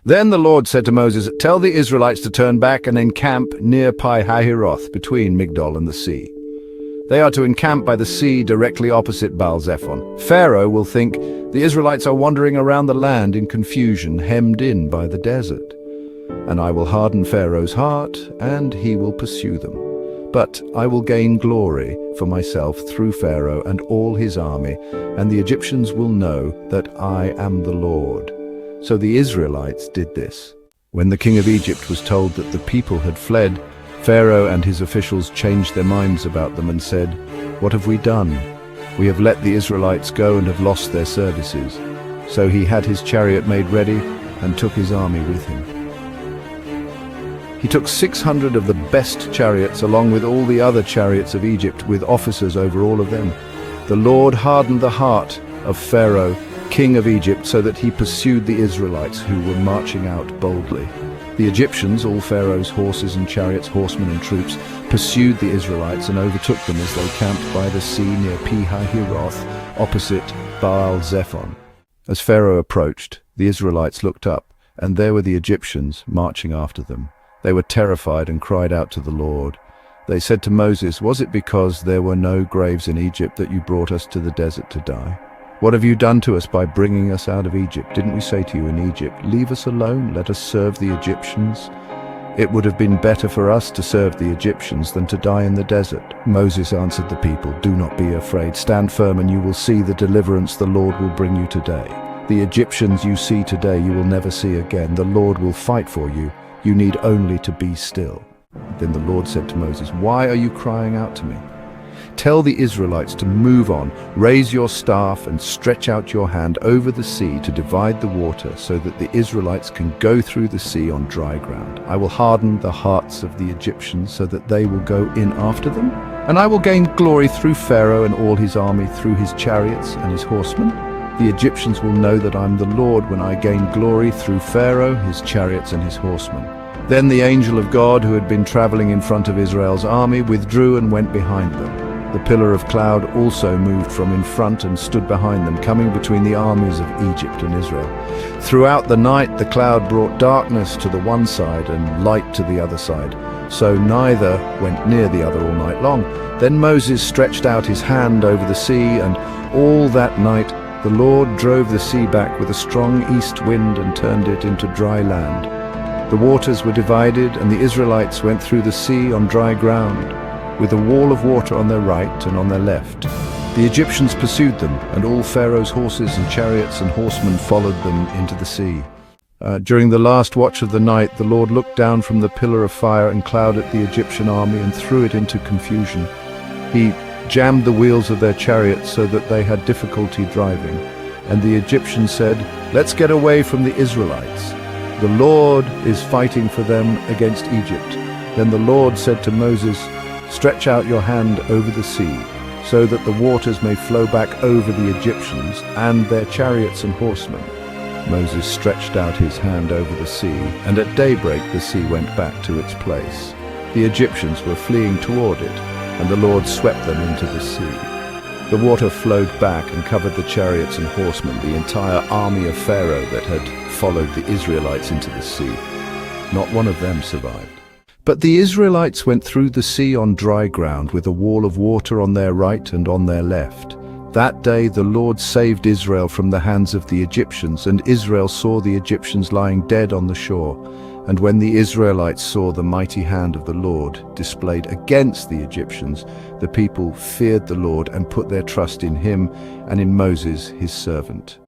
Then the Lord said to Moses, "Tell the Israelites to turn back and encamp near Pi Hahiroth, between Migdol and the sea. They are to encamp by the sea directly opposite Baal-zephon. Pharaoh will think the Israelites are wandering around the land in confusion, hemmed in by the desert. And I will harden Pharaoh's heart, and he will pursue them. But I will gain glory for myself through Pharaoh and all his army, and the Egyptians will know that I am the Lord." So the Israelites did this. When the king of Egypt was told that the people had fled, Pharaoh and his officials changed their minds about them and said, "What have we done? We have let the Israelites go and have lost their services." So he had his chariot made ready and took his army with him. He took 600 of the best chariots along with all the other chariots of Egypt, with officers over all of them. The Lord hardened the heart of Pharaoh, king of Egypt, so that he pursued the Israelites who were marching out boldly. The Egyptians, all Pharaoh's horses and chariots, horsemen and troops, pursued the Israelites and overtook them as they camped by the sea near Pi Hahiroth, opposite Baal-zephon. As Pharaoh approached, the Israelites looked up, and there were the Egyptians marching after them. They were terrified and cried out to the Lord. They said to Moses, "Was it because there were no graves in Egypt that you brought us to the desert to die? What have you done to us by bringing us out of Egypt? Didn't we say to you in Egypt, 'Leave us alone, let us serve the Egyptians'? It would have been better for us to serve the Egyptians than to die in the desert." Moses answered the people, "Do not be afraid. Stand firm and you will see the deliverance the Lord will bring you today. The Egyptians you see today you will never see again. The Lord will fight for you. You need only to be still." Then the Lord said to Moses, "Why are you crying out to me? Tell the Israelites to move on. Raise your staff and stretch out your hand over the sea to divide the water, so that the Israelites can go through the sea on dry ground. I will harden the hearts of the Egyptians so that they will go in after them, and I will gain glory through Pharaoh and all his army, through his chariots and his horsemen. The Egyptians will know that I am the Lord when I gain glory through Pharaoh, his chariots and his horsemen." Then the angel of God, who had been traveling in front of Israel's army, withdrew and went behind them. The pillar of cloud also moved from in front and stood behind them, coming between the armies of Egypt and Israel. Throughout the night the cloud brought darkness to the one side and light to the other side, so neither went near the other all night long. Then Moses stretched out his hand over the sea, and all that night the Lord drove the sea back with a strong east wind and turned it into dry land. The waters were divided, and the Israelites went through the sea on dry ground, with a wall of water on their right and on their left. The Egyptians pursued them, and all Pharaoh's horses and chariots and horsemen followed them into the sea. During the last watch of the night, the Lord looked down from the pillar of fire and cloud at the Egyptian army and threw it into confusion. He jammed the wheels of their chariots so that they had difficulty driving. And the Egyptians said, "Let's get away from the Israelites. The Lord is fighting for them against Egypt." Then the Lord said to Moses, "Stretch out your hand over the sea, so that the waters may flow back over the Egyptians and their chariots and horsemen." Moses stretched out his hand over the sea, and at daybreak the sea went back to its place. The Egyptians were fleeing toward it, and the Lord swept them into the sea. The water flowed back and covered the chariots and horsemen, the entire army of Pharaoh that had followed the Israelites into the sea. Not one of them survived. But the Israelites went through the sea on dry ground, with a wall of water on their right and on their left. That day the Lord saved Israel from the hands of the Egyptians, and Israel saw the Egyptians lying dead on the shore. And when the Israelites saw the mighty hand of the Lord displayed against the Egyptians, the people feared the Lord and put their trust in him and in Moses his servant.